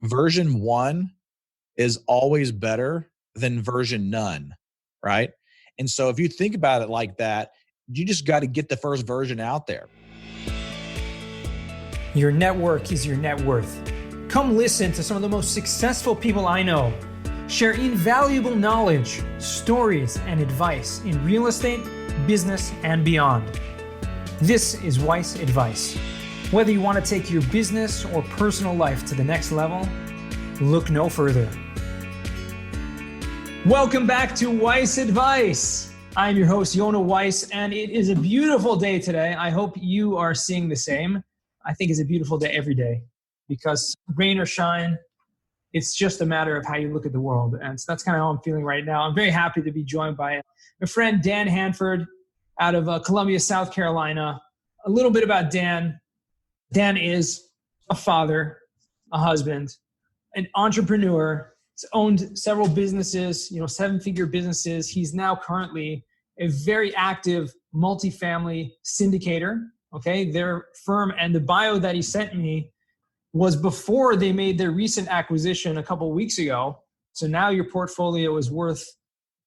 version 1 is always better than version none, right? And so if you think about it like that, you just got to get the first version out there. Your network is your net worth. Come listen to some of the most successful people I know share invaluable knowledge, stories, and advice in real estate, business, and beyond. This is Weiss Advice. Whether you want to take your business or personal life to the next level, look no further. Welcome back to Weiss Advice. I'm your host, Yona Weiss, and it is a beautiful day today. I hope you are seeing the same. I think it's a beautiful day every day because rain or shine, it's just a matter of how you look at the world. And so that's kind of how I'm feeling right now. I'm very happy to be joined by my friend, Dan Handford, out of Columbia, South Carolina. A little bit about Dan. Dan is a father, a husband, an entrepreneur. He's owned several businesses, 7-figure businesses. He's now currently a very active multifamily syndicator. Okay, their firm, and the bio that he sent me was before they made their recent acquisition a couple of weeks ago. So now your portfolio is worth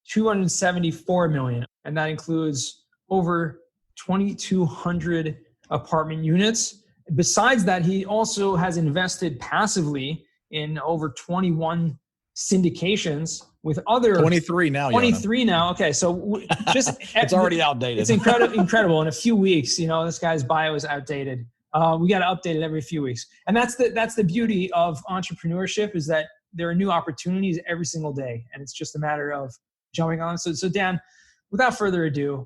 $274 million, and that includes over 2,200 apartment units. Besides that, he also has invested passively in over 21 syndications with other 23 now. 23 now. Okay, so just it's already outdated. It's incredible. In a few weeks, this guy's bio is outdated. We got to update it every few weeks, and that's the beauty of entrepreneurship, is that there are new opportunities every single day, and it's just a matter of jumping on. So Dan, without further ado,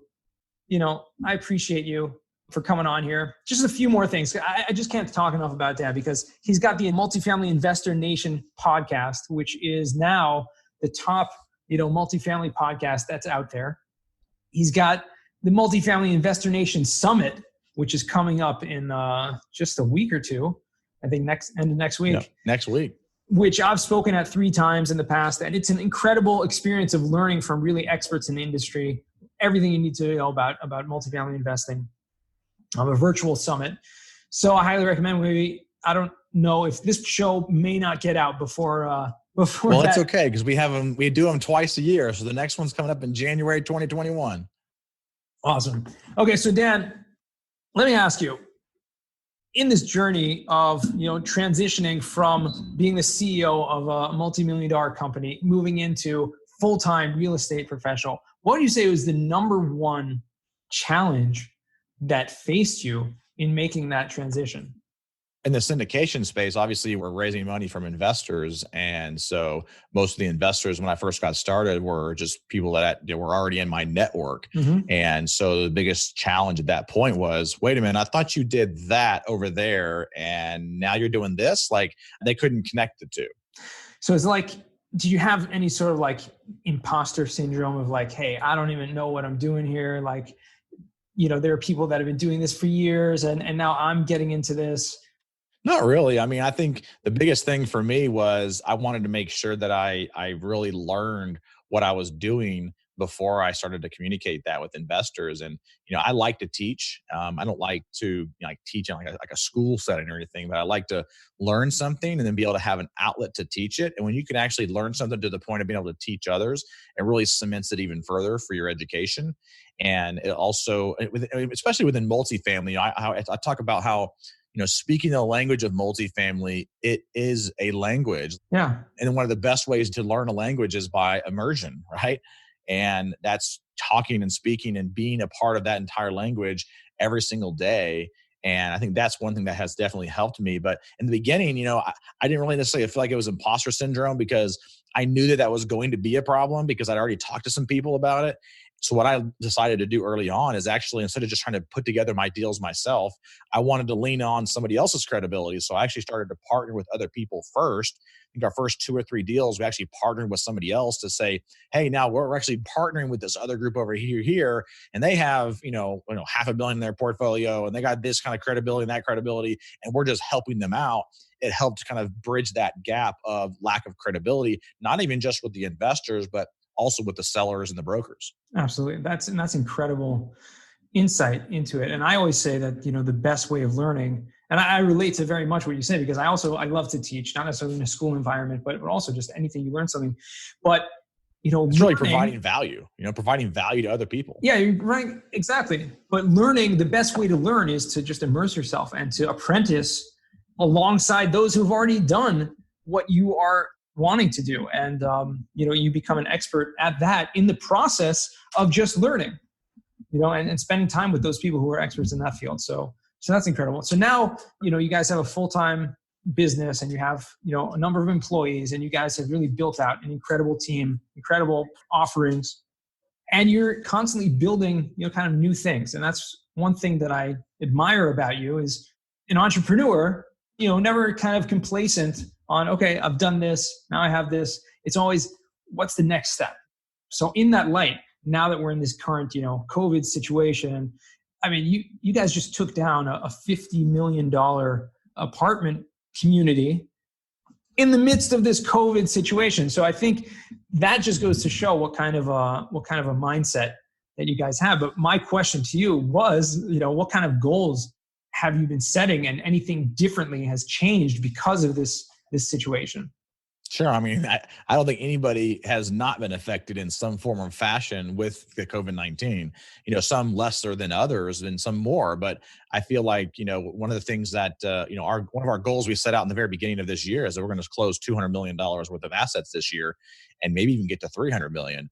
I appreciate you for coming on here. Just a few more things. I just can't talk enough about Dan because he's got the Multifamily Investor Nation podcast, which is now the top, multifamily podcast that's out there. He's got the Multifamily Investor Nation Summit, which is coming up in just a week or two. I think end of next week. Yep, next week. Which I've spoken at 3 times in the past. And it's an incredible experience of learning from really experts in the industry, everything you need to know about multifamily investing. A virtual summit. So I highly recommend. I don't know if this show may not get out before. Well, it's okay because we do them twice a year. So the next one's coming up in January 2021. Awesome. Okay, so Dan, let me ask you, in this journey of transitioning from being the CEO of a multi-million-dollar company, moving into full-time real estate professional, what would you say was the number one challenge that faced you in making that transition? In the syndication space, obviously, we're raising money from investors. And so most of the investors, when I first got started, were just people that were already in my network. Mm-hmm. And so the biggest challenge at that point was, wait a minute, I thought you did that over there, and now you're doing this? Like, they couldn't connect the two. So it's like, do you have any sort of like imposter syndrome of like, hey, I don't even know what I'm doing here? Like, there are people that have been doing this for years and now I'm getting into this. Not really. I mean, I think the biggest thing for me was I wanted to make sure that I really learned what I was doing before I started to communicate that with investors. And, I like to teach. I don't like to teach in like a school setting or anything, but I like to learn something and then be able to have an outlet to teach it. And when you can actually learn something to the point of being able to teach others, it really cements it even further for your education. And it also, especially within multifamily, I talk about how, speaking the language of multifamily, it is a language. Yeah. And one of the best ways to learn a language is by immersion, right? And that's talking and speaking and being a part of that entire language every single day. And I think that's one thing that has definitely helped me. But in the beginning, I didn't really necessarily feel like it was imposter syndrome because I knew that was going to be a problem because I'd already talked to some people about it. So what I decided to do early on is actually, instead of just trying to put together my deals myself, I wanted to lean on somebody else's credibility. So I actually started to partner with other people first. I think our first 2 or 3 deals, we actually partnered with somebody else to say, hey, now we're actually partnering with this other group over here, and they have, $500 million in their portfolio, and they got this kind of credibility and that credibility, and we're just helping them out. It helped kind of bridge that gap of lack of credibility, not even just with the investors, but also with the sellers and the brokers. Absolutely. That's incredible insight into it. And I always say that, the best way of learning, And I relate to very much what you say, because I love to teach, not necessarily in a school environment, but also just anything you learn something. But, It's really providing value, providing value to other people. Yeah, you're right. Exactly. But learning, the best way to learn is to just immerse yourself and to apprentice alongside those who've already done what you are wanting to do. And, you become an expert at that in the process of just learning, and spending time with those people who are experts in that field. So that's incredible. So now, you guys have a full-time business, and you have, a number of employees, and you guys have really built out an incredible team, incredible offerings, and you're constantly building, kind of new things. And that's one thing that I admire about you is an entrepreneur, never kind of complacent on, okay, I've done this, now I have this. It's always, what's the next step? So in that light, now that we're in this current, COVID situation, I mean, you guys just took down a $50 million apartment community in the midst of this COVID situation. So I think that just goes to show what kind of a mindset that you guys have. But my question to you was, what kind of goals have you been setting, and anything differently has changed because of this situation? Sure. I mean, I don't think anybody has not been affected in some form or fashion with the COVID-19, some lesser than others and some more. But I feel like, one of the things that, one of our goals we set out in the very beginning of this year is that we're going to close $200 million worth of assets this year, and maybe even get to 300 million.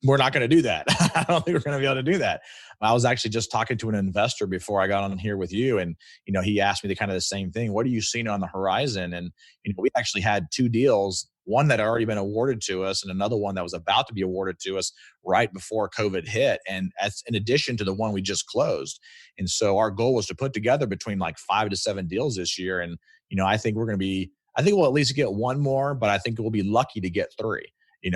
We're not going to do that. I don't think we're going to be able to do that. I was actually just talking to an investor before I got on here with you. And, he asked me the same thing. What are you seeing on the horizon? And, we actually had two deals, one that had already been awarded to us and another one that was about to be awarded to us right before COVID hit. And that's in addition to the one we just closed. And so our goal was to put together between like 5 to 7 deals this year. And, I think we'll at least get one more, but I think we'll be lucky to get 3.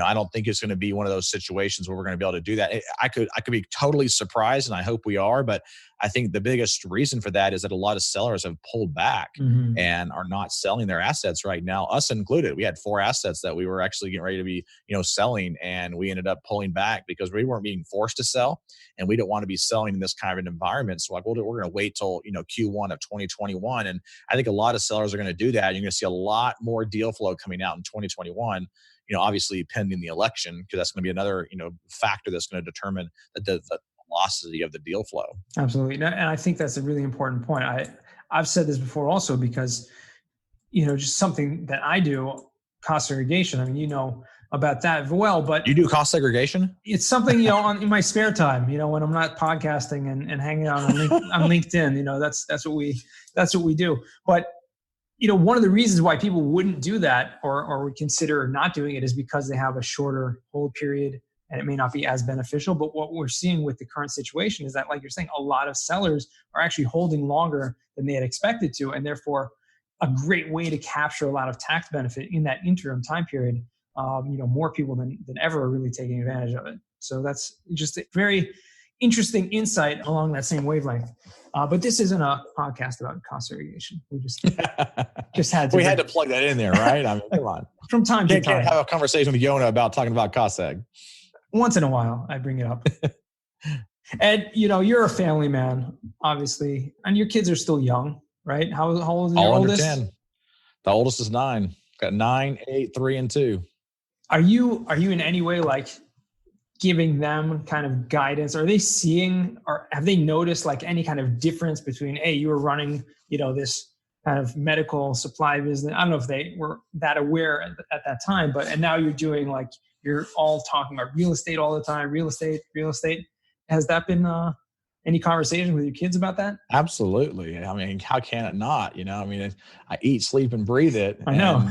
I don't think it's going to be one of those situations where we're going to be able to do that. I could be totally surprised, and I hope we are, but I think the biggest reason for that is that a lot of sellers have pulled back and are not selling their assets right now, us included. We had 4 assets that we were actually getting ready to be, selling, and we ended up pulling back because we weren't being forced to sell, and we don't want to be selling in this kind of an environment. So we're going to wait till, Q1 of 2021. And I think a lot of sellers are going to do that. You're going to see a lot more deal flow coming out in 2021. Obviously pending the election, because that's going to be another, factor that's going to determine the velocity of the deal flow. Absolutely. And I think that's a really important point. I've said this before also because, just something that I do, cost segregation. I mean, about that well, but you do cost segregation? It's something, in my spare time, when I'm not podcasting and hanging out on LinkedIn, that's what we do. But one of the reasons why people wouldn't do that or would consider not doing it is because they have a shorter hold period and it may not be as beneficial. But what we're seeing with the current situation is that, like you're saying, a lot of sellers are actually holding longer than they had expected to. And therefore, a great way to capture a lot of tax benefit in that interim time period. More people than ever are really taking advantage of it. So that's just a very interesting insight along that same wavelength. But this isn't a podcast about cost segregation. We just had to. We had to plug that in there, right? I mean, come on. From time to time. Can't have a conversation with Yona about talking about cost seg. Once in a while, I bring it up. And, you're a family man, obviously, and your kids are still young, right? How old is your oldest? 10. The oldest is 9. Got 9, 8, 3, and 2. Are you in any way giving them kind of guidance? Are they seeing, or have they noticed any kind of difference between, hey, you were running, this kind of medical supply business? I don't know if they were that aware at that time, and now you're doing you're all talking about real estate all the time, real estate. Has that been any conversation with your kids about that? Absolutely. I mean, how can it not? I eat, sleep, and breathe it. I know.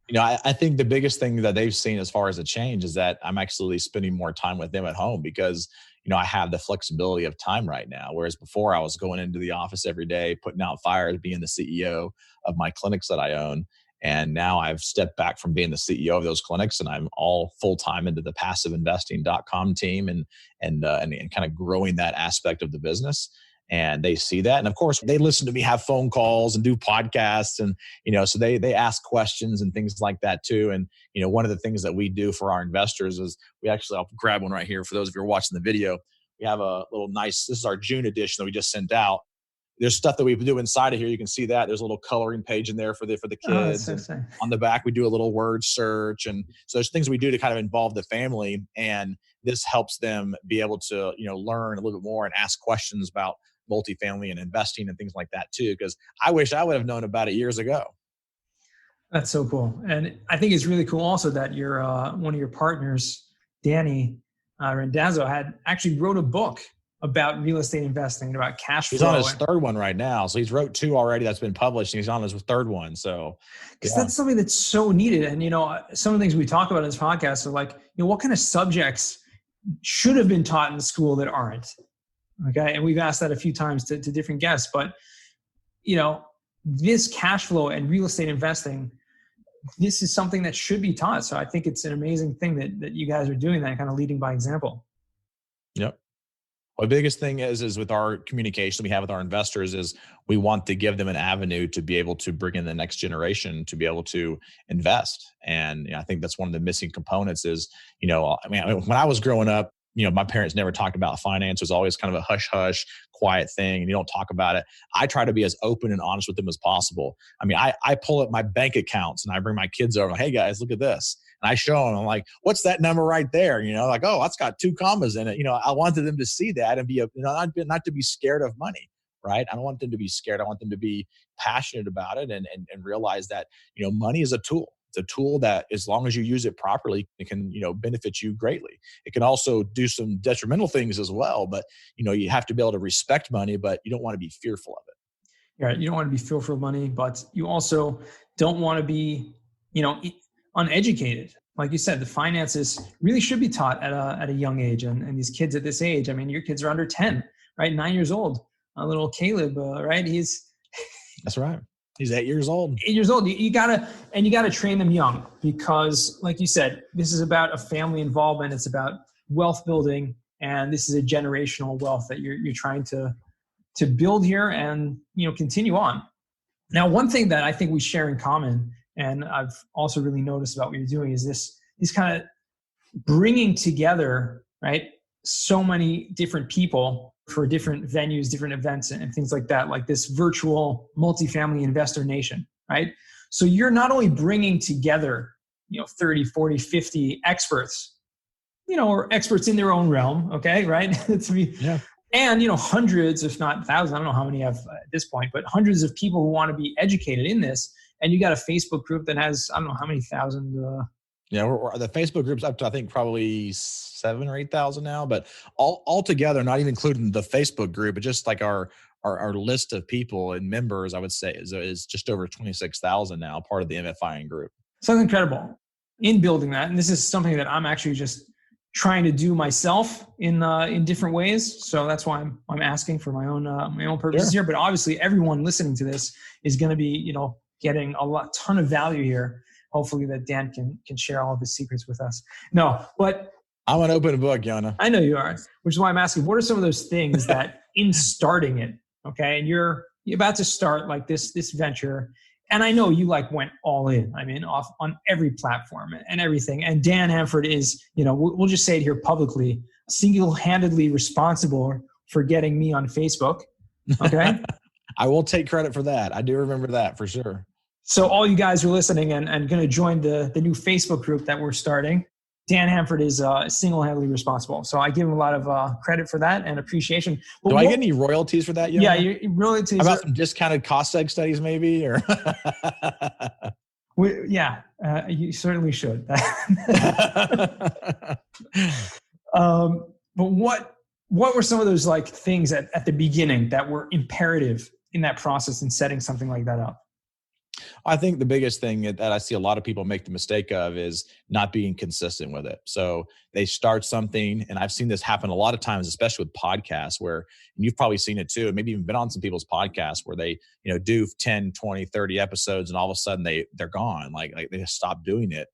And, I think the biggest thing that they've seen as far as a change is that I'm actually spending more time with them at home because, I have the flexibility of time right now. Whereas before I was going into the office every day, putting out fires, being the CEO of my clinics that I own. And now I've stepped back from being the CEO of those clinics, and I'm all full-time into the passiveinvesting.com team and kind of growing that aspect of the business. And they see that. And of course, they listen to me have phone calls and do podcasts. And, so they ask questions and things like that too. And, one of the things that we do for our investors is I'll grab one right here for those of you who are watching the video. We have a little nice, this is our June edition that we just sent out. there's stuff that we do inside of here. You can see that there's a little coloring page in there for the Oh, that's kids. so And sad. on the back, we do a little word search. And so there's things we do to kind of involve the family. And this helps them be able to, learn a little bit more and ask questions about multifamily and investing and things like that too. Because I wish I would have known about it years ago. That's so cool. And I think it's really cool also that your one of your partners, Danny Rendazzo, had actually wrote a book about real estate investing and about cash flow. He's on his third one right now. So he's wrote 2 already that's been published, and he's on his third one. So because that's something that's so needed. And, some of the things we talk about in this podcast are like, what kind of subjects should have been taught in school that aren't? Okay. And we've asked that a few times to different guests, but, this cash flow and real estate investing, this is something that should be taught. So I think it's an amazing thing that you guys are doing that, kind of leading by example. Yep. Well, the biggest thing is with our communication we have with our investors is we want to give them an avenue to be able to bring in the next generation to be able to invest. And I think that's one of the missing components is, when I was growing up, my parents never talked about finance. It was always kind of a hush hush, quiet thing, and you don't talk about it. I try to be as open and honest with them as possible. I pull up my bank accounts and I bring my kids over. Hey guys, look at this. And I show them, I'm like, what's that number right there? Like, oh, that's got 2 commas in it. I wanted them to see that and be, not to be scared of money, right? I don't want them to be scared. I want them to be passionate about it and realize that, money is a tool. It's a tool that as long as you use it properly, it can, benefit you greatly. It can also do some detrimental things as well, but, you have to be able to respect money, but you don't want to be fearful of it. Right. You don't want to be fearful of money, but you also don't want to be, uneducated. Like you said, the finances really should be taught at a young age. And these kids at this age, your kids are under 10, right? 9 years old. Little Caleb, right? That's right. He's 8 years old. 8 years old. You gotta train them young because, like you said, this is about a family involvement. It's about wealth building, and this is a generational wealth that you're trying to build here and continue on. Now, one thing that I think we share in common, and I've also really noticed about what you're doing, is this kind of bringing together, right, so many different people for different venues, different events, and things like that, like this virtual multifamily investor nation, right? So you're not only bringing together, 30, 40, 50 experts, or experts in their own realm, okay, right? And, hundreds, if not thousands, I don't know how many you have at this point, but hundreds of people who want to be educated in this. And you got a Facebook group that has, I don't know how many thousand. The Facebook group's up to, I think, probably 7,000 or 8,000 now, but all together, not even including the Facebook group, but just like our list of people and members, I would say is just over 26,000 now, part of the MFIN group. Something incredible in building that. And this is something that I'm actually just trying to do myself in different ways. So that's why I'm asking for my own purposes here. But obviously everyone listening to this is going to be, getting a ton of value here. Hopefully that Dan can share all of his secrets with us. No, but I'm an open book, Yona. I know you are, which is why I'm asking, what are some of those things that in starting it, okay, and you're about to start like this venture, and I know you went all in, off on every platform and everything. And Dan Handford is, we'll just say it here publicly, single-handedly responsible for getting me on Facebook, okay? I will take credit for that. I do remember that for sure. So all you guys who are listening and going to join the new Facebook group that we're starting, Dan Handford is single-handedly responsible. So I give him a lot of credit for that and appreciation. But do I get any royalties for that? Yeah, royalties. How about some discounted cost seg studies maybe? Or you certainly should. But what were some of those things at the beginning that were imperative in that process in setting something like that up? I think the biggest thing that I see a lot of people make the mistake of is not being consistent with it. So they start something, and I've seen this happen a lot of times, especially with podcasts and you've probably seen it too, and maybe even been on some people's podcasts where they, do 10, 20, 30 episodes and all of a sudden they're gone. Like they just stop doing it.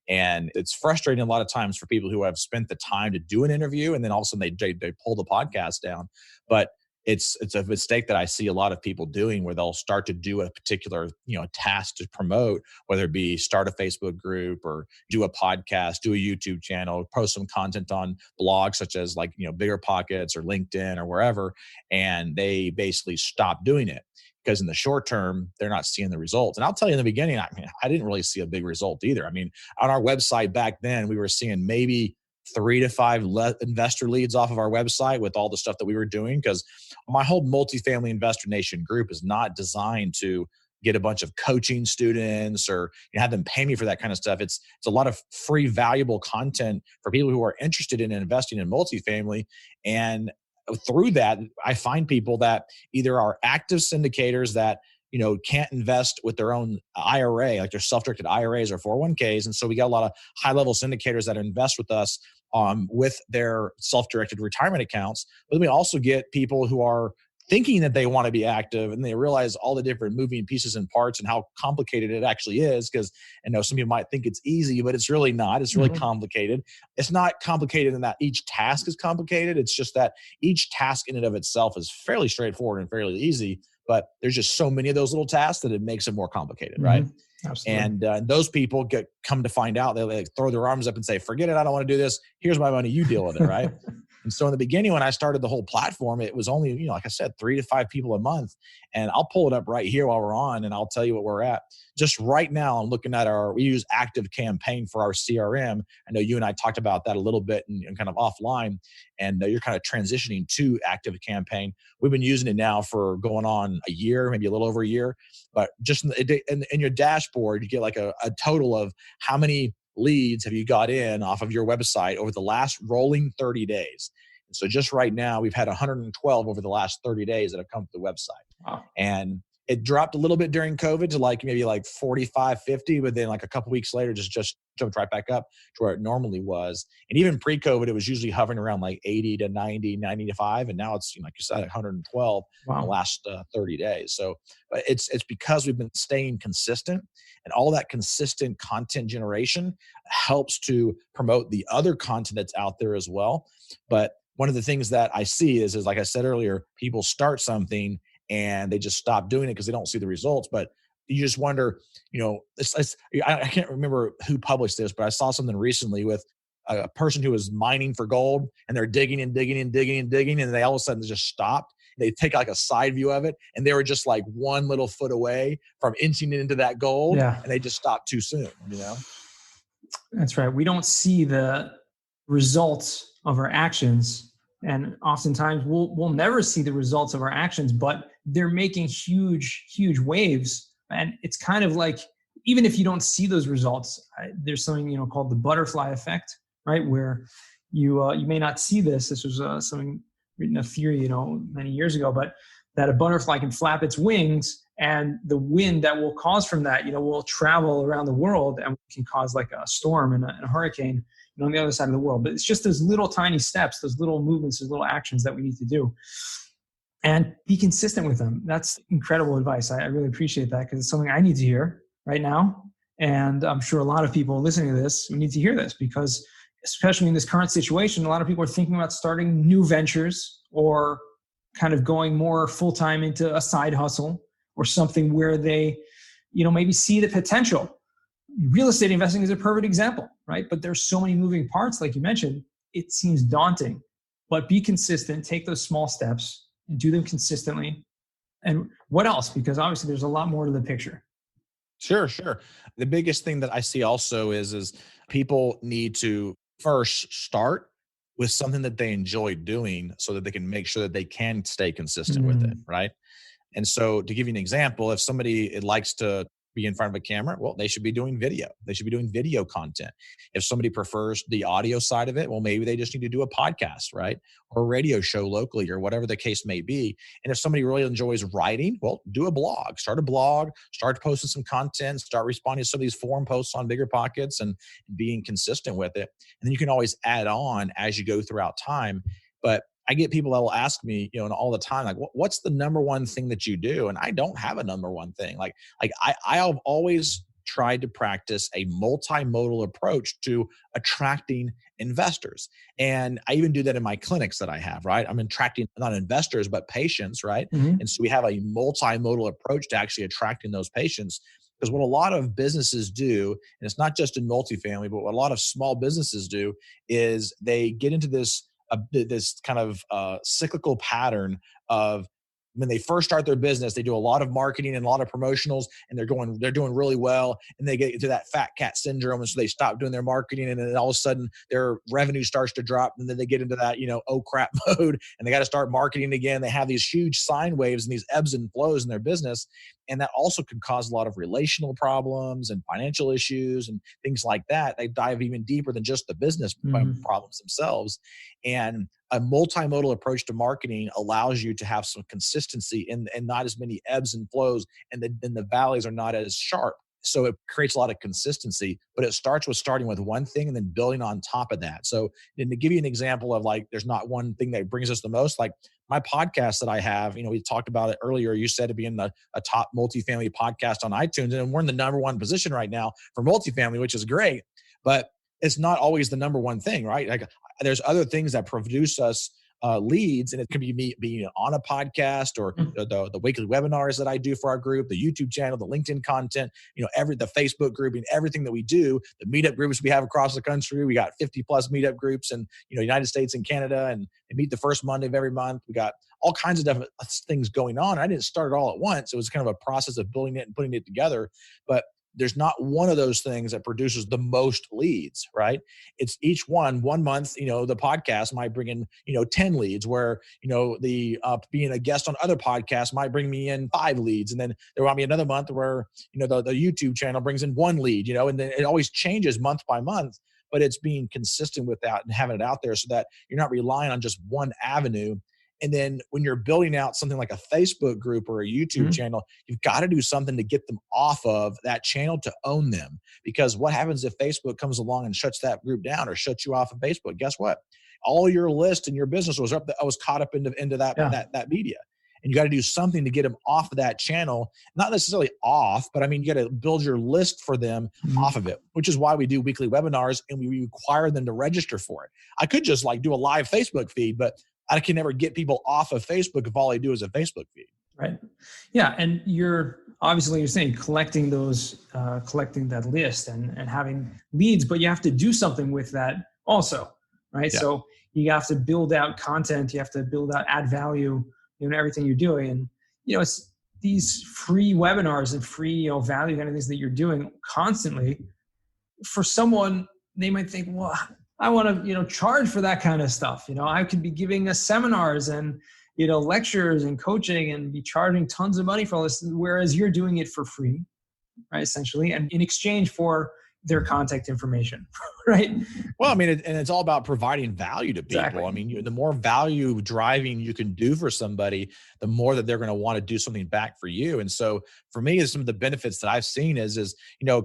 And it's frustrating a lot of times for people who have spent the time to do an interview and then all of a sudden they pull the podcast down. But it's a mistake that I see a lot of people doing, where they'll start to do a particular, task to promote, whether it be start a Facebook group or do a podcast, do a YouTube channel, post some content on blogs such as like, Bigger Pockets or LinkedIn or wherever. And they basically stop doing it because in the short term, they're not seeing the results. And I'll tell you in the beginning, I didn't really see a big result either. I mean, on our website back then, we were seeing maybe 3 to 5 investor leads off of our website with all the stuff that we were doing, because my whole multifamily investor nation group is not designed to get a bunch of coaching students or have them pay me for that kind of stuff. It's a lot of free, valuable content for people who are interested in investing in multifamily. And through that, I find people that either are active syndicators that can't invest with their own IRA, like their self-directed IRAs or 401ks. And so we got a lot of high-level syndicators that invest with us with their self-directed retirement accounts. But then we also get people who are thinking that they want to be active, and they realize all the different moving pieces and parts and how complicated it actually is. Because I know some people might think it's easy, but it's really not. It's really complicated. It's not complicated in that each task is complicated. It's just that each task in and of itself is fairly straightforward and fairly easy. But there's just so many of those little tasks that it makes it more complicated, right? Absolutely. And those people come to find out, they like throw their arms up and say, forget it, I don't want to do this. Here's my money, you deal with it, right? And so in the beginning, when I started the whole platform, it was only, like I said, 3 to 5 people a month. And I'll pull it up right here while we're on, and I'll tell you what we're at. Just right now, I'm looking at we use Active Campaign for our CRM. I know you and I talked about that a little bit and kind of offline, and you're kind of transitioning to Active Campaign. We've been using it now for going on a year, maybe a little over a year. But just in your dashboard, you get like a total of how many leads have you got in off of your website over the last rolling 30 days. And so just right now, we've had 112 over the last 30 days that have come to the website. Wow. And it dropped a little bit during COVID to maybe 45, 50, but then like a couple weeks later, just jumped right back up to where it normally was. And even pre-COVID, it was usually hovering around like 80 to 90, 90 to 5. And now it's, like you said, 112 in the last 30 days. So it's because we've been staying consistent, and all that consistent content generation helps to promote the other content that's out there as well. But one of the things that I see is like I said earlier, people start something and they just stop doing it because they don't see the results. But you just wonder, I can't remember who published this, but I saw something recently with a person who was mining for gold, and they're digging and digging and digging and digging, and they all of a sudden just stopped. They take like a side view of it, and they were just like 1 little foot away from inching into that gold, and they just stopped too soon. That's right. We don't see the results of our actions, and oftentimes we'll never see the results of our actions, but they're making huge waves. And it's kind of like, even if you don't see those results, there's something called the butterfly effect, right? Where you may not see this. This was something written a theory many years ago, but that a butterfly can flap its wings, and the wind that will cause from that will travel around the world and can cause like a storm and a hurricane on the other side of the world. But it's just those little tiny steps, those little movements, those little actions that we need to do, and be consistent with them. That's incredible advice. I really appreciate that, because it's something I need to hear right now. And I'm sure a lot of people listening to this, we need to hear this, because especially in this current situation, a lot of people are thinking about starting new ventures, or kind of going more full-time into a side hustle or something where they, maybe see the potential. Real estate investing is a perfect example, right? But there's so many moving parts, like you mentioned, it seems daunting. But be consistent, take those small steps, and do them consistently. And what else? Because obviously there's a lot more to the picture. Sure. The biggest thing that I see also is people need to first start with something that they enjoy doing, so that they can make sure that they can stay consistent with it, right? And so to give you an example, if somebody likes to be in front of a camera, well, they should be doing video. They should be doing video content. If somebody prefers the audio side of it, well, maybe they just need to do a podcast, right? Or a radio show locally, or whatever the case may be. And if somebody really enjoys writing, well, do a blog. Start a blog, start posting some content, start responding to some of these forum posts on Bigger Pockets, and being consistent with it. And then you can always add on as you go throughout time. But I get people that will ask me, all the time, like, what's the number one thing that you do? And I don't have a number one thing. Like I've always tried to practice a multimodal approach to attracting investors. And I even do that in my clinics that I have, right? I'm attracting not investors, but patients, right? Mm-hmm. And so we have a multimodal approach to actually attracting those patients. Because what a lot of businesses do, and it's not just in multifamily, but what a lot of small businesses do is they get into this kind of cyclical pattern of when they first start their business, they do a lot of marketing and a lot of promotionals, and they're doing really well, and they get into that fat cat syndrome, and so they stop doing their marketing, and then all of a sudden their revenue starts to drop, and then they get into that oh crap mode, and they got to start marketing again. They have these huge sine waves and these ebbs and flows in their business, and that also can cause a lot of relational problems and financial issues and things like that. They dive even deeper than just the business problems themselves, and a multimodal approach to marketing allows you to have some consistency and not as many ebbs and flows, and the valleys are not as sharp. So it creates a lot of consistency, but it starts with starting with one thing and then building on top of that. So, and to give you an example of there's not one thing that brings us the most, like my podcast that I have, we talked about it earlier. You said to be in a top multifamily podcast on iTunes, and we're in the number one position right now for multifamily, which is great, but it's not always the number one thing, right? Like there's other things that produce us leads, and it can be me being on a podcast or the weekly webinars that I do for our group, the YouTube channel, the LinkedIn content, the Facebook group, and everything that we do, the meetup groups we have across the country. We got 50 plus meetup groups in United States and Canada, and they meet the first Monday of every month. We got all kinds of different things going on. I didn't start it all at once. It was kind of a process of building it and putting it together, but there's not one of those things that produces the most leads, right? It's each one month, the podcast might bring in, 10 leads, where, the being a guest on other podcasts might bring me in 5 leads. And then there will be another month where, the YouTube channel brings in 1 lead, and then it always changes month by month, but it's being consistent with that and having it out there so that you're not relying on just one avenue. And then when you're building out something like a Facebook group or a YouTube channel, you've got to do something to get them off of that channel to own them. Because what happens if Facebook comes along and shuts that group down or shuts you off of Facebook? Guess what? All your list and your business was caught up into that media. And you got to do something to get them off of that channel. Not necessarily off, but you got to build your list for them off of it, which is why we do weekly webinars and we require them to register for it. I could just do a live Facebook feed, but I can never get people off of Facebook if all I do is a Facebook feed. Right. Yeah. And you're saying collecting that list and having leads, but you have to do something with that also. Right. Yeah. So you have to build out content. You have to add value in everything you're doing. And, it's these free webinars and free, value kind of things that you're doing constantly. For someone, they might think, well, I want to, charge for that kind of stuff. I could be giving us seminars and, lectures and coaching and be charging tons of money for all this, whereas you're doing it for free, right? Essentially, and in exchange for their contact information, right? Well, and it's all about providing value to people. Exactly. The more value driving you can do for somebody, the more that they're going to want to do something back for you. And so for me, some of the benefits that I've seen is,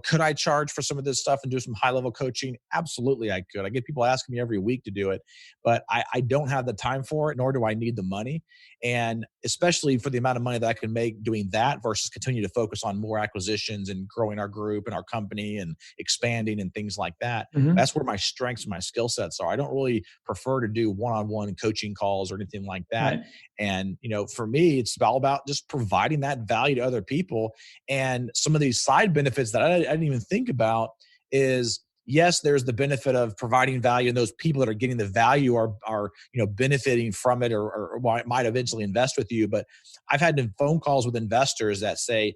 could I charge for some of this stuff and do some high level coaching? Absolutely, I could. I get people asking me every week to do it, but I don't have the time for it, nor do I need the money. And especially for the amount of money that I can make doing that versus continue to focus on more acquisitions and growing our group and our company and expanding and things like that. That's where my strengths and my skill sets are. I don't really prefer to do one-on-one coaching calls or anything like that. Right. And, for me, it's all about just providing that value to other people. And some of these side benefits that I didn't even think about is, yes, there's the benefit of providing value, and those people that are getting the value are benefiting from it or might eventually invest with you. But I've had phone calls with investors that say,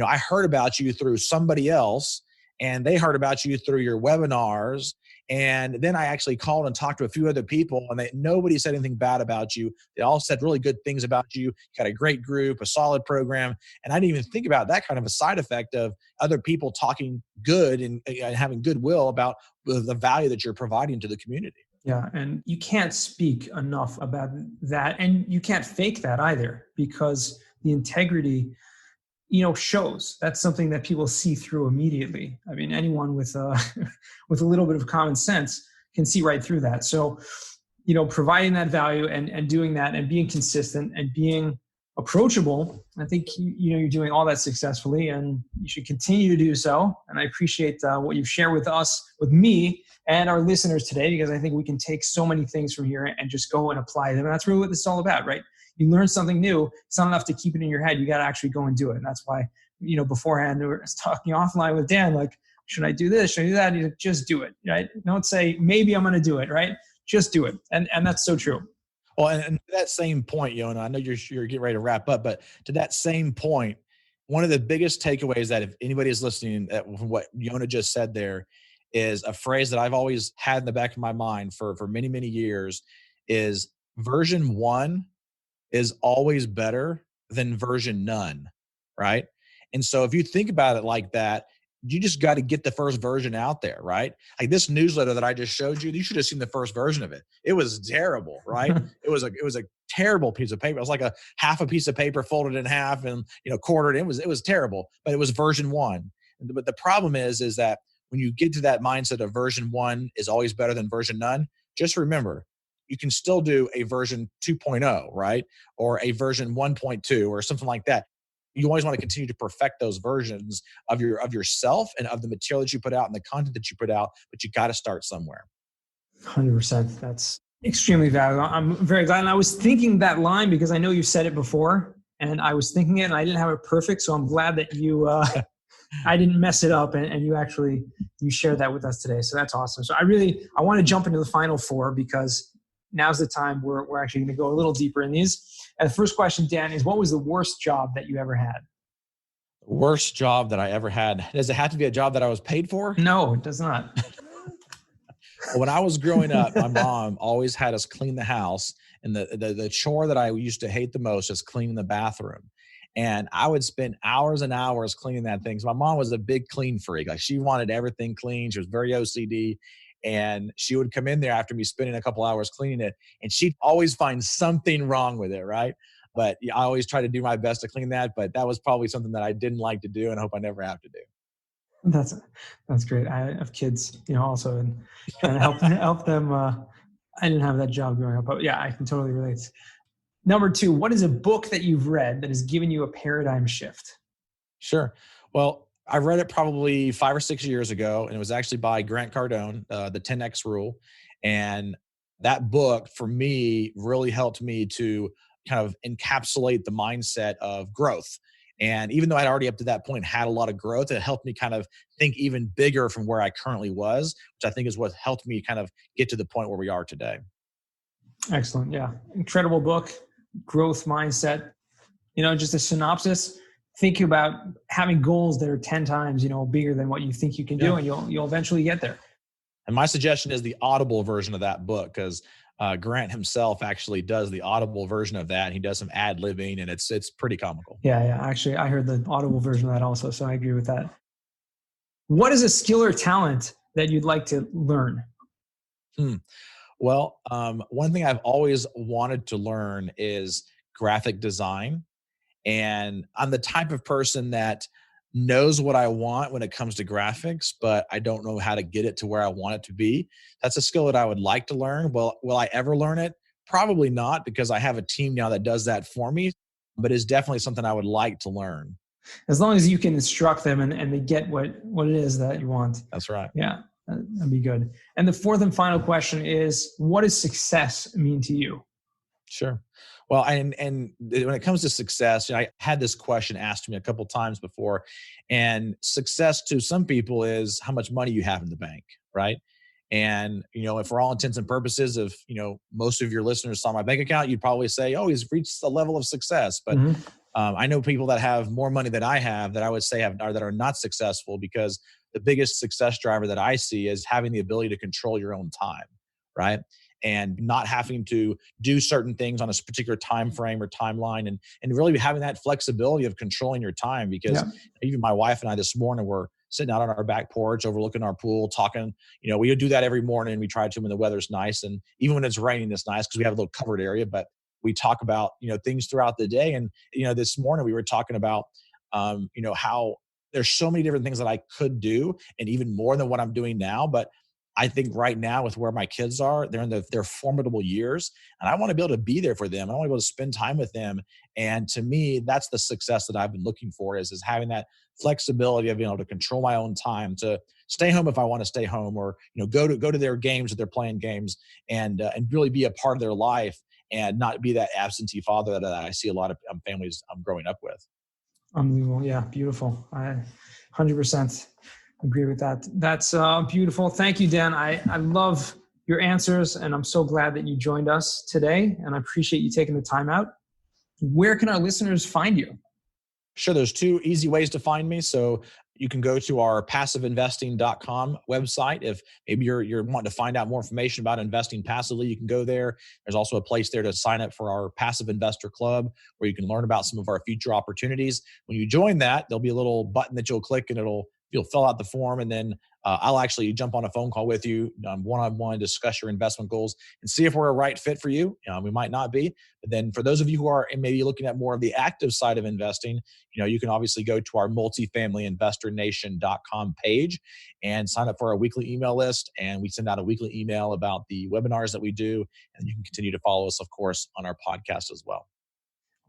I heard about you through somebody else, and they heard about you through your webinars. And then I actually called and talked to a few other people, and nobody said anything bad about you. They all said really good things about you. You got a great group, a solid program. And I didn't even think about that kind of a side effect of other people talking good and having goodwill about the value that you're providing to the community. Yeah. And you can't speak enough about that. And you can't fake that either, because the integrity shows. That's something that people see through immediately. Anyone with with a little bit of common sense can see right through that. So, providing that value and doing that and being consistent and being approachable. I think you're doing all that successfully, and you should continue to do so. And I appreciate what you've shared with us, with me, and our listeners today, because I think we can take so many things from here and just go and apply them. And that's really what this is all about, right? You learn something new. It's not enough to keep it in your head. You got to actually go and do it. And that's why, beforehand, we were talking offline with Dan, like, should I do this? Should I do that? Like, just do it, right? Don't say, maybe I'm going to do it, right? Just do it. And that's so true. Well, and to that same point, Yona, I know you're getting ready to wrap up, but to that same point, one of the biggest takeaways that if anybody is listening from what Yona just said there is a phrase that I've always had in the back of my mind for many, many years is version 1 is always better than version none, right? And so if you think about it like that, you just got to get the first version out there, right? Like this newsletter that I just showed you, you should have seen the first version of it. It was terrible, right? It was a terrible piece of paper. It was like a half a piece of paper folded in half and quartered. It was terrible, but it was version 1. But the problem is that when you get to that mindset of version 1 is always better than version none, just remember, you can still do a version 2.0, right? Or a version 1.2 or something like that. You always want to continue to perfect those versions of yourself and of the material that you put out and the content that you put out, but you got to start somewhere. 100%. That's extremely valuable. I'm very glad. And I was thinking that line because I know you said it before and I was thinking it and I didn't have it perfect. So I'm glad that I didn't mess it up and you shared that with us today. So that's awesome. So I want to jump into the final 4 because now's the time we're actually going to go a little deeper in these. And the first question, Dan, is what was the worst job that you ever had? Worst job that I ever had. Does it have to be a job that I was paid for? No, it does not. Well, when I was growing up, my mom always had us clean the house. And the chore that I used to hate the most is cleaning the bathroom. And I would spend hours and hours cleaning that thing. So my mom was a big clean freak. Like she wanted everything clean. She was very OCD. And she would come in there after me spending a couple hours cleaning it, and she'd always find something wrong with it, right? But I always try to do my best to clean that, but that was probably something that I didn't like to do and hope I never have to do. That's great. I have kids, also, and trying to help them. I didn't have that job growing up, but yeah, I can totally relate. Number 2, what is a book that you've read that has given you a paradigm shift? Sure. Well, I read it probably 5 or 6 years ago, and it was actually by Grant Cardone, the 10X Rule. And that book, for me, really helped me to kind of encapsulate the mindset of growth. And even though I'd already up to that point had a lot of growth, it helped me kind of think even bigger from where I currently was, which I think is what helped me kind of get to the point where we are today. Excellent. Yeah. Incredible book, growth mindset, just a synopsis. Think about having goals that are 10 times, bigger than what you think you can do, and you'll eventually get there. And my suggestion is the Audible version of that book, because Grant himself actually does the Audible version of that. He does some ad-libbing, and it's pretty comical. Yeah. Actually, I heard the Audible version of that also, so I agree with that. What is a skill or talent that you'd like to learn? Well, one thing I've always wanted to learn is graphic design. And I'm the type of person that knows what I want when it comes to graphics, but I don't know how to get it to where I want it to be. That's a skill that I would like to learn. Well, will I ever learn it? Probably not, because I have a team now that does that for me, but it's definitely something I would like to learn. As long as you can instruct them and they get what it is that you want. That's right. Yeah, that'd be good. And the 4th and final question is, what does success mean to you? Sure. Well, and when it comes to success, I had this question asked to me a couple of times before, and success to some people is how much money you have in the bank, right? And, if for all intents and purposes, if, most of your listeners saw my bank account, you'd probably say, oh, he's reached a level of success. But I know people that have more money than I have that I would say that are not successful, because the biggest success driver that I see is having the ability to control your own time, right? And not having to do certain things on a particular time frame or timeline, and really having that flexibility of controlling your time. Because even my wife and I this morning were sitting out on our back porch overlooking our pool talking. We do that every morning. We try to when the weather's nice, and even when it's raining, it's nice because we have a little covered area. But we talk about things throughout the day. And this morning we were talking about how there's so many different things that I could do, and even more than what I'm doing now. But I think right now with where my kids are, they're in their formidable years, and I want to be able to be there for them. I want to be able to spend time with them. And to me, that's the success that I've been looking for is having that flexibility of being able to control my own time, to stay home if I want to stay home, or go to their games if they're playing games, and really be a part of their life and not be that absentee father that I see a lot of families I'm growing up with. Unbelievable. Yeah, beautiful. I 100% agree with that. That's beautiful. Thank you, Dan. I love your answers, and I'm so glad that you joined us today, and I appreciate you taking the time out. Where can our listeners find you? Sure. There's two easy ways to find me. So you can go to our passiveinvesting.com website. If maybe you're wanting to find out more information about investing passively, you can go there. There's also a place there to sign up for our Passive Investor Club, where you can learn about some of our future opportunities. When you join that, there'll be a little button that you'll click, and you'll fill out the form, and then I'll actually jump on a phone call with you one-on-one, discuss your investment goals, and see if we're a right fit for you. We might not be, but then for those of you who are maybe looking at more of the active side of investing, you can obviously go to our multifamilyinvestornation.com page and sign up for our weekly email list. And we send out a weekly email about the webinars that we do. And you can continue to follow us, of course, on our podcast as well.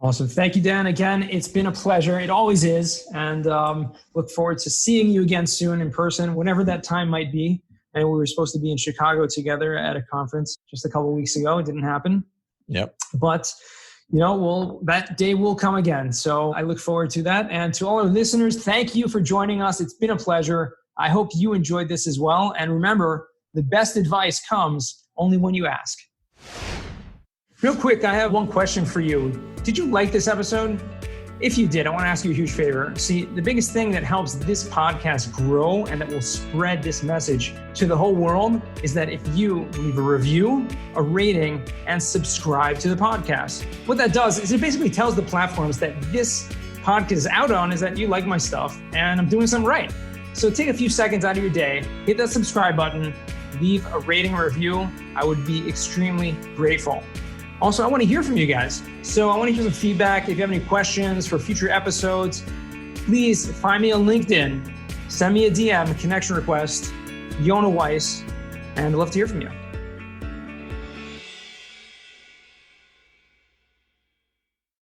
Awesome. Thank you, Dan. Again, it's been a pleasure. It always is. And look forward to seeing you again soon in person, whenever that time might be. And we were supposed to be in Chicago together at a conference just a couple of weeks ago. It didn't happen. Yep. But, that day will come again. So I look forward to that. And to all our listeners, thank you for joining us. It's been a pleasure. I hope you enjoyed this as well. And remember, the best advice comes only when you ask. Real quick, I have one question for you. Did you like this episode? If you did, I want to ask you a huge favor. See, the biggest thing that helps this podcast grow and that will spread this message to the whole world is that if you leave a review, a rating, and subscribe to the podcast. What that does is it basically tells the platforms that this podcast is out on is that you like my stuff and I'm doing something right. So take a few seconds out of your day, hit that subscribe button, leave a rating or review. I would be extremely grateful. Also, I want to hear from you guys. So I want to hear some feedback. If you have any questions for future episodes, please find me on LinkedIn. Send me a DM, a connection request, Yona Weiss, and I'd love to hear from you.